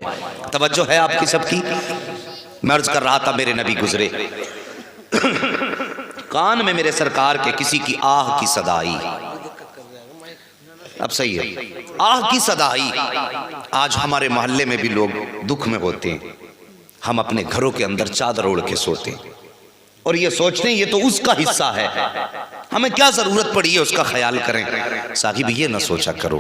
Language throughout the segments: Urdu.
توجہ ہے آپ کی سب کی؟ میں عرض کر رہا تھا میرے نبی گزرے، کان میں میرے سرکار کے کسی کی آہ کی صدا آئی۔ اب صحیح ہے، آہ کی صدا آئی۔ آج ہمارے محلے میں بھی لوگ دکھ میں ہوتے ہیں، ہم اپنے گھروں کے اندر چادر اوڑھ کے سوتے ہیں اور یہ سوچتے ہیں یہ تو اس کا حصہ ہے، ہمیں کیا ضرورت پڑی ہے اس کا خیال کریں۔ صاحب یہ نہ سوچا کرو،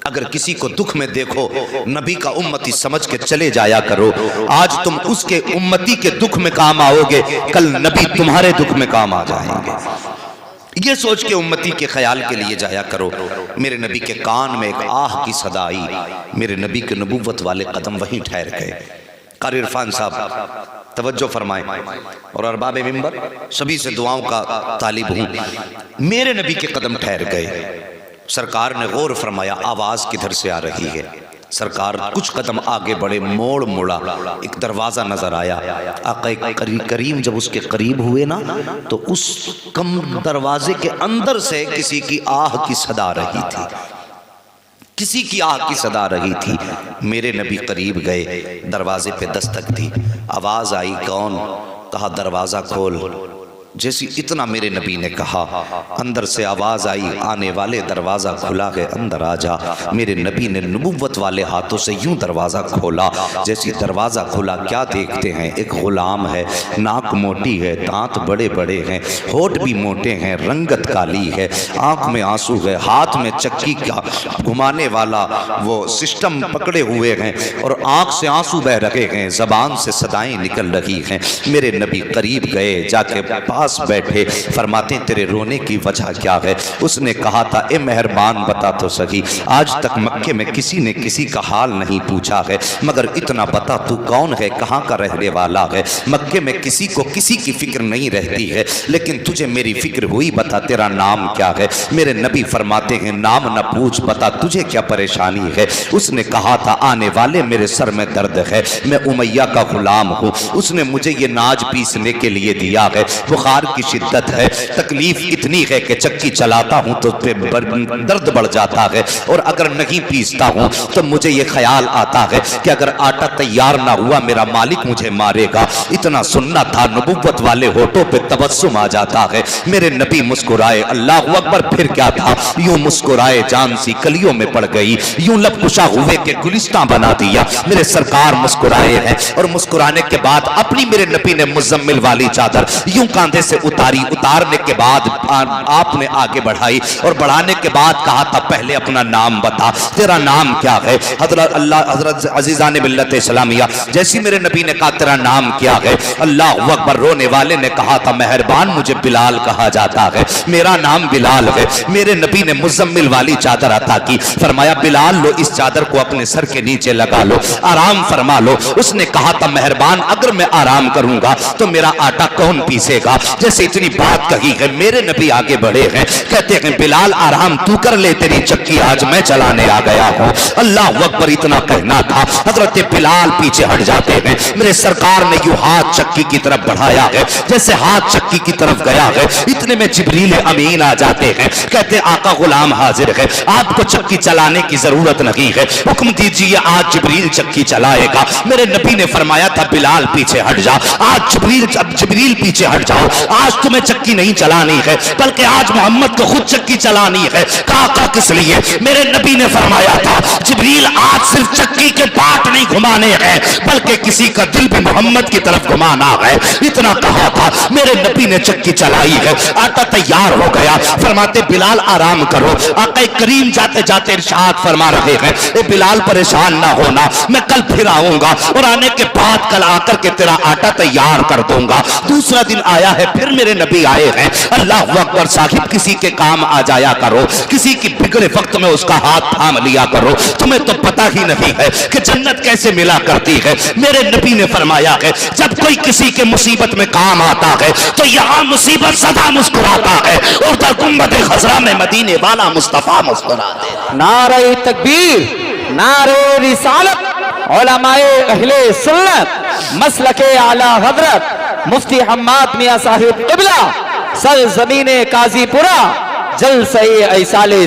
اگر کسی کو دکھ میں دیکھو نبی کا امتی سمجھ کے چلے جایا کرو۔ آج تم اس کے امتی کے دکھ میں کام آؤ گے، کل نبی تمہارے دکھ میں کام آ جائیں گے۔ یہ سوچ کے امتی کے خیال کے لیے جایا کرو۔ میرے نبی کے کان میں ایک آہ کی صدا آئی، میرے نبی کے نبوت والے قدم وہیں ٹھہر گئے۔ قاری عرفان صاحب توجہ فرمائیں اور ارباب منبر سبھی سے دعاؤں کا طالب ہوں۔ میرے نبی کے قدم ٹھہر گئے، سرکار نے غور فرمایا آواز کدھر سے آ رہی ہے۔ سرکار کچھ قدم آگے بڑھے، موڑ موڑا، ایک دروازہ نظر آیا۔ آقا کریم جب اس کے قریب ہوئے نا تو اس کم دروازے کے اندر سے کسی کی آہ کی صدا رہی تھی، کسی کی آہ کی صدا رہی تھی۔ میرے نبی قریب گئے، دروازے پہ دستک دی، آواز آئی کون؟ کہا دروازہ کھول۔ جیسی اتنا میرے نبی نے کہا، اندر سے آواز آئی آنے والے دروازہ کھلا ہے اندر آ جا۔ میرے نبی نے نبوت والے ہاتھوں سے یوں دروازہ کھولا، جیسی دروازہ کھلا کیا دیکھتے ہیں؟ ایک غلام ہے، ناک موٹی ہے، دانت بڑے بڑے ہیں، ہونٹ بھی موٹے ہیں، رنگت کالی ہے، آنکھ میں آنسو ہے، ہاتھ میں چکی کا گھمانے والا وہ سسٹم پکڑے ہوئے ہیں اور آنکھ سے آنسو بہ رہے ہیں، زبان سے صدائیں نکل رہی ہیں۔ میرے نبی قریب گئے، جا کے پاس بیٹھے، فرماتے ہیں تیرے رونے کی وجہ کیا ہے؟ اس نے کہا تھا اے مہربان بتا تو سہی، آج تک مکے میں کسی نے کسی کا حال نہیں پوچھا ہے، مگر اتنا بتا تو کون ہے، کہاں کا رہنے والا ہے؟ مکے میں کسی کو کسی کی فکر نہیں رہتی ہے، لیکن تجھے میری فکر ہوئی، بتا تیرا نام کیا ہے؟ میرے نبی فرماتے ہیں نام نہ پوچھ، بتا تجھے کیا پریشانی ہے؟ اس نے کہا تھا آنے والے میرے سر میں درد ہے، میں امیہ کا غلام ہوں، اس نے مجھے یہ ناج پیسنے کے لیے دیا ہے، بخار کی شدت ہے، تکلیف اتنی ہے کہ چکی چلاتا ہوں تو درد بڑھ جاتا ہے، اور اگر نہیں پیستا ہوں تو مجھے یہ خیال آتا ہے کہ اگر آٹا تیار نہ ہوا میرا مالک مجھے مارے گا۔ اتنا سننا تھا، نبوت والے ہوٹوں پہ تبسم آ جاتا ہے۔ میرے نبی مسکرائے، اللہ اکبر، پھر کیا تھا؟ یوں مسکرائے جان سی کلیوں میں پڑ گئی، یوں لب کشا ہوئے کہ گلستان بنا دیا۔ میرے سرکار مسکرائے ہیں اور مسکرانے کے بعد اپنی میرے نبی نے مزمل والی چادر یوں کاندھے سے اتاری، اتارنے کے بعد آپ نے آگے بڑھائی اور بڑھانے کے بعد کہا تھا پہلے اپنا نام بتا، تیرا نام کیا ہے؟ حضرت عزیزان ملت اسلامیہ جیسی میرے نبی نے کہا تیرا نام کیا ہے؟ اللہ اکبر، رونے والے نے کہا تھا مہربان مجھے بلال کہا جاتا ہے، میرا نام بلال ہے۔ میرے نبی نے مزمل والی چادر عطا کی، فرمایا بلال لو اس چادر کو اپنے سر کے نیچے لگا لو، آرام فرما لو۔ اس نے کہا تھا مہربان اگر میں آرام کروں گا تو میرا آٹا کون پیسے گا؟ جیسے اتنی بات کہی ہے میرے نبی آگے بڑھے ہیں، کہتے ہیں بلال آرام تو کر لے، تیری چکی آج میں چلانے آ گیا ہوں۔ اللہ اکبر، اتنا کہنا تھا، حضرت بلال پیچھے ہٹ جاتے ہیں۔ میرے سرکار نے یوں ہاتھ چکی کی طرف بڑھایا ہے، جیسے ہاتھ چکی کی طرف گیا ہے اتنے میں جبریل امین آ جاتے ہیں، کہتے آقا غلام حاضر ہے، آپ کو چکی چلانے کی ضرورت نہیں ہے، حکم دیجئے آج جبریل چکی چلائے گا۔ میرے نبی نے فرمایا تھا بلال پیچھے ہٹ جا، آج جبریل پیچھے ہٹ جاؤ، آج تمہیں چکی نہیں چلانی ہے بلکہ آج محمد کو خود چکی چلانی ہے۔ کہا کس لیے؟ میرے نبی نے فرمایا تھا جبریل آج صرف چکی کے پاٹ نہیں گھمانے ہیں بلکہ کسی کا دل بھی محمد کی طرف گھمانا ہے۔ اتنا کہا تھا، میرے نبی نے چکی چلائی ہے، آٹا تیار ہو گیا، فرماتے بلال آرام کرو۔ آقا کریم جاتے جاتے ارشاد فرما رہے ہیں اے بلال پریشان نہ ہونا، میں کل پھر آؤں گا اور آنے کے بعد کل آ کر کے تیرا آٹا تیار کر دوں گا۔ دوسرا دن آیا ہے، پھر میرے نبی آئے ہیں۔ اللہ اکبر، صاحب کسی کے کام آ جایا کرو، کسی کی بگڑے وقت میں اس کا ہاتھ تھام لیا کرو، تمہیں تو پتہ ہی نہیں ہے کہ جنت کیسے ملا کرتی ہے۔ میرے نبی نے فرمایا ہے جب کوئی کسی کے مصیبت میں کام آتا ہے تو یہاں مصیبت زدہ مسکراتا ہے اور در گنبد خضرا میں مدینے والا مصطفیٰ مسکراتے ہیں۔ نعرہ تکبیر، نعرہ رسالت، علماء اہل سنت، مسلک اعلی حضرت مفتی حماد میاں صاحب قبلہ، سرزمین قاضی پورہ، جلسہ ایصال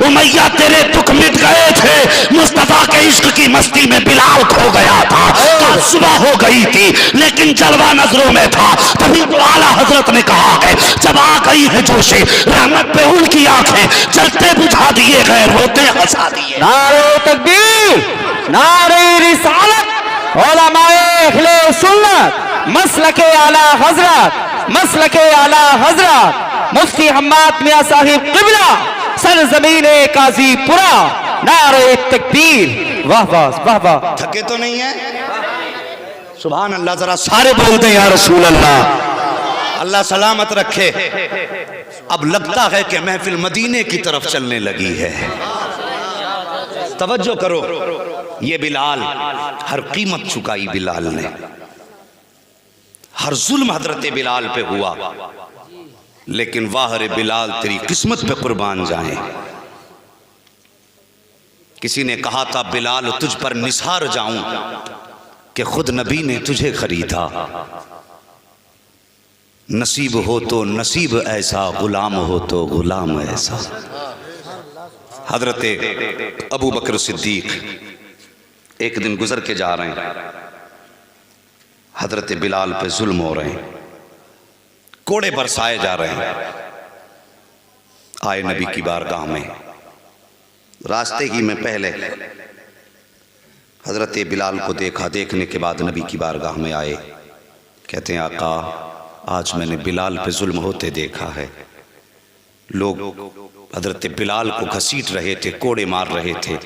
امیہ تیرے دکھ مٹ گئے تھے، مصطفیٰ کے عشق کی مستی میں بلال کھو گیا تھا، کل صبح ہو گئی تھی لیکن جلوہ نظروں میں تھا، تبھی تو اعلیٰ حضرت نے کہا ہے جب آ گئی ہے جوش رحمت پہ ان کی آنکھیں جلتے بجھا دیے گئے، روتے ہنسا دیے۔ نعرہ تکبیر، نعرہ رسالت، علماء اہل سنت، مسلک اعلیٰ حضرت، مسلک اعلیٰ حضرت مفتی حماد میاں صاحب قبلہ سرزمین قاضی پورہ، نعرہ تکبیر، واہ واہ واہ واہ۔ تھکے تو نہیں ہیں؟ سبحان اللہ، ذرا سارے بولتے ہیں یا رسول اللہ۔ اللہ سلامت رکھے۔ اب لگتا ہے کہ محفل مدینے کی طرف چلنے لگی ہے۔ توجہ کرو، یہ بلال ہر قیمت چکائی بلال نے، ہر ظلم حضرت بلال پہ ہوا، لیکن واہ رے بلال تیری قسمت پہ قربان جائیں۔ کسی نے کہا تھا بلال تجھ پر نثار جاؤں کہ خود نبی نے تجھے خریدا، نصیب ہو تو نصیب ایسا، غلام ہو تو غلام ایسا۔ حضرت ابو بکر صدیق ایک دن گزر کے جا رہے ہیں، حضرت بلال پہ ظلم ہو رہے ہیں، کوڑے برسائے جا رہے ہیں۔ آئے نبی کی بارگاہ میں، راستے ہی میں پہلے حضرت بلال کو دیکھا، دیکھنے کے بعد نبی کی بارگاہ میں آئے، کہتے ہیں آقا آج میں نے بلال پہ ظلم ہوتے دیکھا ہے، لوگ حضرت بلال کو گھسیٹ رہے تھے، کوڑے مار رہے تھے،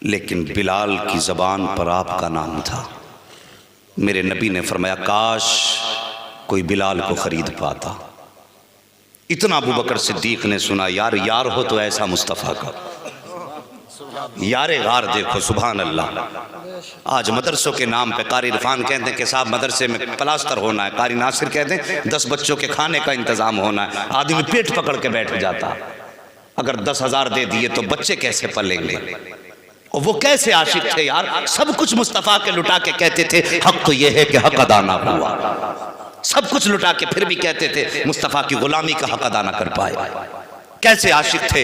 لیکن بلال کی زبان پر آپ کا نام تھا۔ میرے نبی نے فرمایا کاش کوئی بلال کو خرید پاتا۔ اتنا ابو بکر صدیق نے سنا، یار یار ہو تو ایسا مصطفیٰ کا، یار غار دیکھو، سبحان اللہ۔ آج مدرسوں کے نام پہ قاری عرفان کہتے ہیں کہ صاحب مدرسے میں پلاسٹر ہونا ہے، قاری ناصر کہتے ہیں 10 بچوں کے کھانے کا انتظام ہونا ہے، آدمی پیٹ پکڑ کے بیٹھ جاتا، اگر 10,000 دے دیے تو بچے کیسے پلیں گے؟ اور وہ کیسے عاشق تھے یار، سب کچھ مصطفیٰ کے لٹا کے کہتے تھے حق تو یہ ہے کہ حق ادا نہ ہوا، سب کچھ لٹا کے پھر بھی کہتے تھے مصطفیٰ کی غلامی کا حق ادا نہ کر پائے۔ کیسے عاشق تھے۔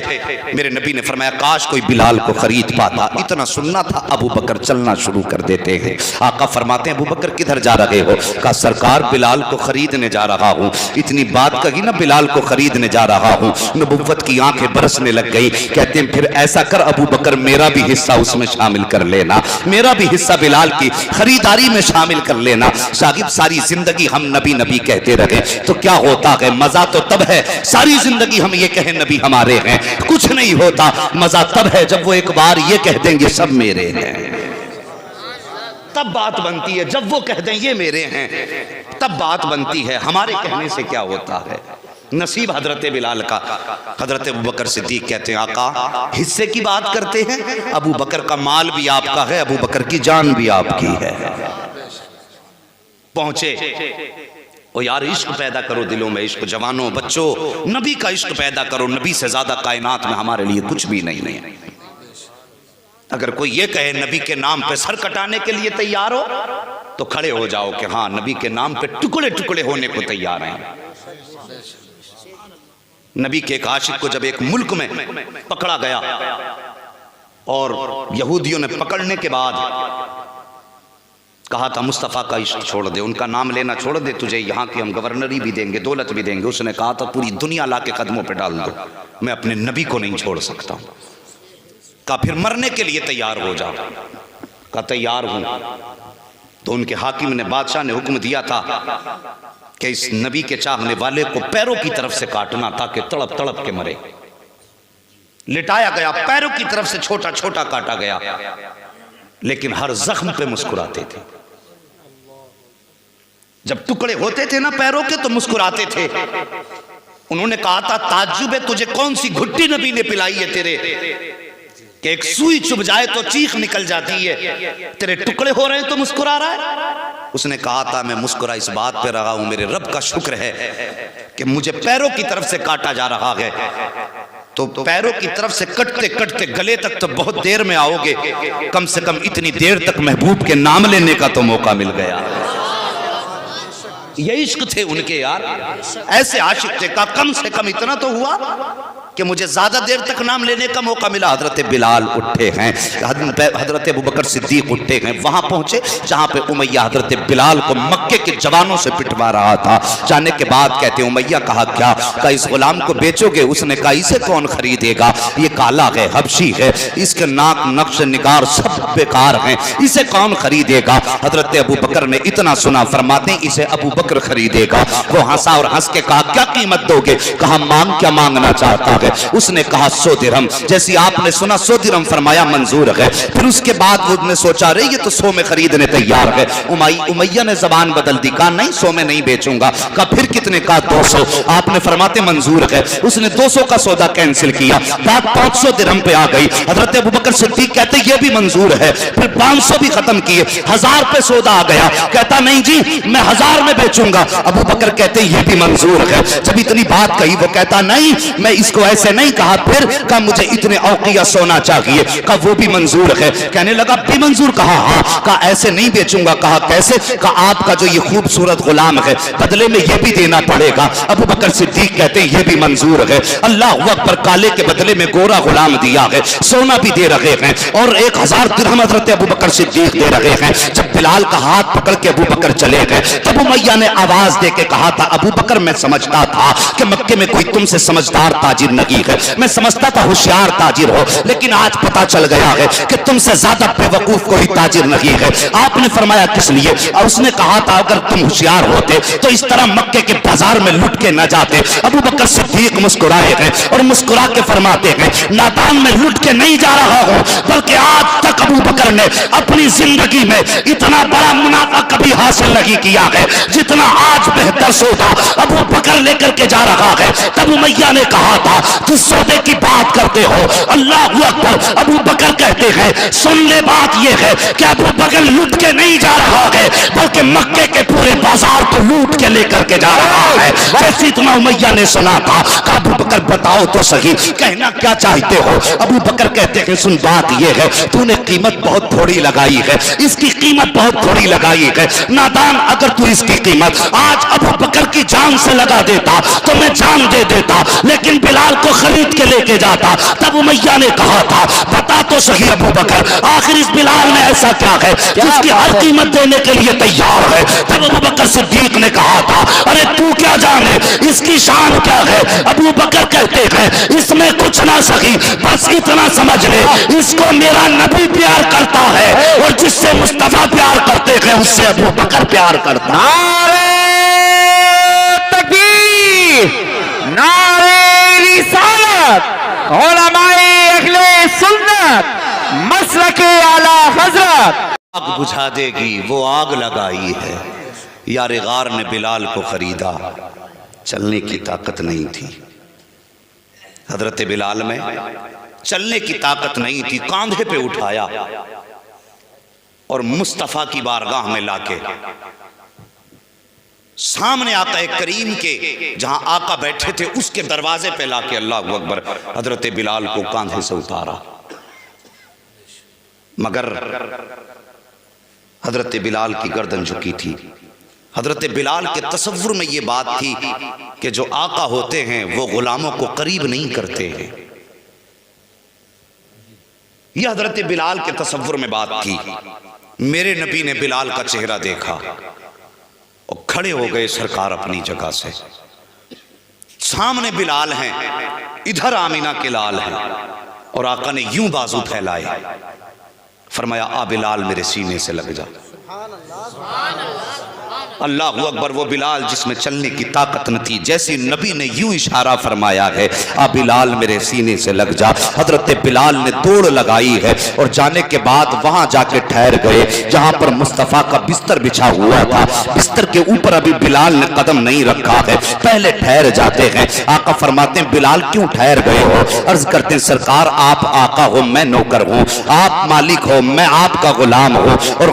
میرے نبی نے فرمایا کاش کوئی بلال کو خرید پاتا۔ اتنا سننا تھا، ابو بکر چلنا شروع کر دیتے ہیں۔ آقا فرماتے ہیں ابو بکر کدھر جا رہے ہو؟ کہا سرکار بلال کو خریدنے جا رہا ہوں۔ اتنی بات کہی نا بلال کو خریدنے جا رہا ہوں، نبوت کی آنکھیں برسنے لگ گئی۔ کہتے ہیں پھر ایسا کر ابو بکر میرا بھی حصہ اس میں شامل کر لینا، میرا بھی حصہ بلال کی خریداری میں شامل کر لینا۔ شاگرد ساری زندگی ہم نبی نبی کہتے رہے تو کیا ہوتا ہے؟ مزہ تو تب ہے ساری زندگی ہم یہ کہیں نبی ہمارے ہیں، کچھ نہیں ہوتا۔ مزہ تب ہے جب وہ ایک بار یہ کہہ دیں گے سب میرے ہیں، تب بات بنتی ہے۔ جب وہ کہہ دیں یہ میرے ہیں تب بات بنتی ہے، ہمارے کہنے سے کیا ہوتا ہے؟ نصیب حضرت بلال کا۔ حضرت ابو بکر صدیق کہتے ہیں آقا حصے کی بات کرتے ہیں، ابو بکر کا مال بھی آپ کا ہے، ابو بکر کی جان بھی آپ کی ہے۔ پہنچے او یار عشق پیدا کرو دلوں میں، عشق جوانوں بچوں، نبی کا عشق پیدا کرو۔ نبی سے زیادہ کائنات میں ہمارے لیے کچھ بھی نہیں ہے۔ اگر کوئی یہ کہے نبی کے نام پہ سر کٹانے کے لیے تیار ہو تو کھڑے ہو جاؤ کہ ہاں نبی کے نام پہ ٹکڑے ٹکڑے ہونے کو تیار ہیں۔ نبی کے ایک عاشق کو جب ایک ملک میں پکڑا گیا اور یہودیوں نے پکڑنے کے بعد کہا تھا مصطفیٰ کا عشق چھوڑ دے، ان کا نام لینا چھوڑ دے، تجھے یہاں کی ہم گورنری بھی دیں گے، دولت بھی دیں گے۔ اس نے کہا تھا پوری دنیا لا کے قدموں پہ ڈال دو، میں اپنے نبی کو نہیں چھوڑ سکتا ہوں۔ کہا پھر مرنے کے لیے تیار ہو جاؤ؟ کہا تیار ہوں۔ تو ان کے حاکم نے، بادشاہ نے حکم دیا تھا کہ اس نبی کے چاہنے والے کو پیروں کی طرف سے کاٹنا تاکہ تڑپ تڑپ کے مرے۔ لٹایا گیا، پیروں کی طرف سے چھوٹا چھوٹا کاٹا گیا، لیکن ہر زخم پہ مسکراتے تھے۔ جب ٹکڑے ہوتے تھے نا پیروں کے تو مسکراتے تھے۔ انہوں نے کہا تھا تعجب ہے تجھے کون سی گھٹی نبی نے پلائی ہے تیرے کہ ایک سوئی چبھ جائے تو چیخ نکل جاتی ہے، تیرے ٹکڑے ہو رہے ہیں تو مسکرا رہا ہے؟ اس نے کہا تھا میں مسکرا اس بات پہ رہا ہوں میرے رب کا شکر ہے کہ مجھے پیروں کی طرف سے کاٹا جا رہا ہے، تو پیروں کی طرف سے کٹتے کٹتے گلے تک تو بہت دیر میں آؤ گے، کم سے کم اتنی دیر تک محبوب کے نام لینے کا تو موقع مل گیا۔ یہ عشق تھے ان کے یار، ایسے عاشق تھے، کہا کم سے کم اتنا تو ہوا کہ مجھے زیادہ دیر تک نام لینے کا موقع ملا. حضرت بلال اٹھے ہیں, حضرت ابوبکر صدیق اٹھے ہیں, وہاں پہنچے جہاں پہ امیہ حضرت بلال کو مکے کے جوانوں سے پٹوا رہا تھا. جانے کے بعد کہتے ہیں امیہ کہا کیا؟ کہا اس غلام کو بیچو گے؟ اس نے کہا اسے کون خریدے گا, یہ کالا ہے, حبشی ہے, اس کے ناک نقش نگار سب بیکار ہیں, اسے کون خریدے گا؟ حضرت ابوبکر نے اتنا سنا, فرماتے ہیں اسے ابوبکر خریدے گا. وہ ہنسا اور ہنس کے کہا کیا قیمت دو گے؟ کہا مانگ کیا مانگنا چاہتا ہے؟ اس نے کہا 100 درہم. جیسی آپ نے سنا 100 درہم, فرمایا منظور ہے. پھر اس کے بعد وہ نے سوچا رہے یہ تو 100 میں خریدنے تیار ہے. امیہ نے زبان بدل دی, کہا نہیں 100 میں نہیں بیچوں گا. کہا پھر کتنے؟ کہا 200. آپ نے فرماتے منظور ہے. اس نے 200 کا سودا کینسل کیا, بات 500 درہم پہ آ گئی. حضرت ابوبکر صدیق کہتے یہ بھی منظور ہے. پھر 500 بھی ختم کیے, 1000 پہ سودا آ گیا. کہتا نہیں جی میں 1000 میں بیچوں گا. ابوبکر کہتے یہ بھی منظور ہے. جب اتنی بات کہی وہ کہتا نہیں میں اس کو ایسے نہیں کہا. پھر کہا مجھے اتنے اوقیہ سونا چاہیے. کہا وہ بھی منظور ہے. کہنے لگا بھی منظور. کہا ہاں. کہا ایسے نہیں بیچوں گا. کہا کیسے؟ کہا آپ کا جو یہ خوبصورت غلام ہے بدلے میں یہ بھی دینا پڑے گا. ابوبکر صدیق کہتے ہیں یہ بھی منظور ہے. اللہ اکبر, کالے کے بدلے میں گورا غلام دیا ہے, سونا بھی دے رہے ہیں, اور 1000 درہم حضرت ابوبکر صدیق دے رہے ہیں. جب بلال کا ہاتھ پکڑ کے ابوبکر چلے گئے تب امیہ نے آواز دے کے کہا تھا ابوبکر میں سمجھتا تھا کہ مکے میں کوئی تم سے سمجھدار تاجر نہیں ہے, میں سمجھتا تھا ہوشیار تاجر ہو, لیکن آج پتا چل گیا ہے کہ تم سے زیادہ بے وقوف کوئی تاجر نہیں ہے. آپ نے فرمایا کس لیے؟ اور اس نے کہا تھا اگر تم ہوشیار ہوتے تو اس طرح مکے کے بازار میں لٹ کے نہ جاتے. ابوبکر صدیق مسکرائے ہیں اور مسکرا کے فرماتے ہیں نادان میں لٹ کے نہیں جا رہا ہوں, بلکہ آج تک ابوبکر نے اپنی زندگی میں اتنا بڑا منافع کبھی حاصل نہیں کیا ہے جتنا آج بہتر سودا ابوبکر لے کر کے جا رہا ہے. تب امیہ نے کہا تھا جس سودے کی بات کرتے ہو اللہ اکبر. ابوبکر کہتے ہیں سن لے بات یہ ہے کہ ابوبکر لٹ کے نہیں جا رہا ہے بلکہ مکے کے پورے بازار کو لوٹ کے لے کر کے جا رہا ہے. جیسے اتنا امیہ نے سنا تھا کہ ابوبکر بتاؤ تو صحیح کہنا کیا چاہتے ہو؟ ابوبکر کہتے ہیں سن بات یہ ہے تو نے قیمت بہت تھوڑی لگائی ہے, اس کی قیمت بہت تھوڑی لگائی ہے. نادان اگر تو اس کی قیمت آج ابوبکر کی جان سے لگا دیتا تو میں جان دے دیتا, لیکن بلال کو خرید کے لے کے جاتا. تب امیہ نے کہا تھا بتا تو صحیح ابوبکر آخر اس بلال میں ایسا کیا ہے جس کی ہر قیمت دینے کے لیے تیار ہے؟ تب ابوبکر صدیق نے کہا تھا ارے تو کیا جانے اس کی شان کیا ہے؟ ابوبکر کہتے ہیں اس میں کچھ نہ سکی, بس اتنا سمجھ لے اس کو میرا نبی پیار کرتا ہے اور جس سے مصطفیٰ پیار کرتے ہیں اس سے ابوبکر پیار کرتا. نعرہ تکبیر, نعرہ رسالت, علماء اہل سنت, مسلک اعلی حضرت. آگ بجھا دے گی وہ آگ لگائی ہے. یار غار نے بلال کو خریدا, چلنے کی طاقت نہیں تھی. حضرت بلال میں چلنے کی طاقت نہیں تھی, کاندھے پہ اٹھایا اور مصطفیٰ کی بارگاہ میں لا کے سامنے آقا کریم کے جہاں آقا بیٹھے تھے اس کے دروازے پہ لا کے اللہ اکبر حضرت بلال کو کاندھے سے اتارا. مگر حضرت بلال کی گردن جھکی تھی. حضرت بلال کے تصور میں یہ بات تھی کہ جو آقا ہوتے ہیں وہ غلاموں کو قریب نہیں کرتے ہیں. یہ حضرت بلال کے تصور میں بات تھی. میرے نبی نے بلال کا چہرہ دیکھا اور کھڑے ہو گئے سرکار اپنی جگہ سے. سامنے بلال ہیں, ادھر آمینہ کے لال ہیں, اور آقا نے یوں بازو پھیلائے, فرمایا آ بلال میرے سینے سے لگ جا. اللہ اکبر. وہ بلال جس میں چلنے کی طاقت نہ تھی, جیسی نبی نے یوں اشارہ فرمایا ہے آ بلال میرے سینے سے لگ جا, حضرت بلال نے دوڑ لگائی ہے اور جانے کے بعد وہاں جا کے ٹھہر گئے جہاں پر مصطفیٰ کا بستر بچھا ہوا تھا. بستر کے اوپر ابھی بلال نے قدم نہیں رکھا ہے, پہلے ٹھہر جاتے ہیں. آقا فرماتے ہیں بلال کیوں ٹھہر گئے ہو؟ عرض کرتے ہیں سرکار آپ آقا ہو میں نوکر ہوں, آپ مالک ہو میں آپ کا غلام ہوں, اور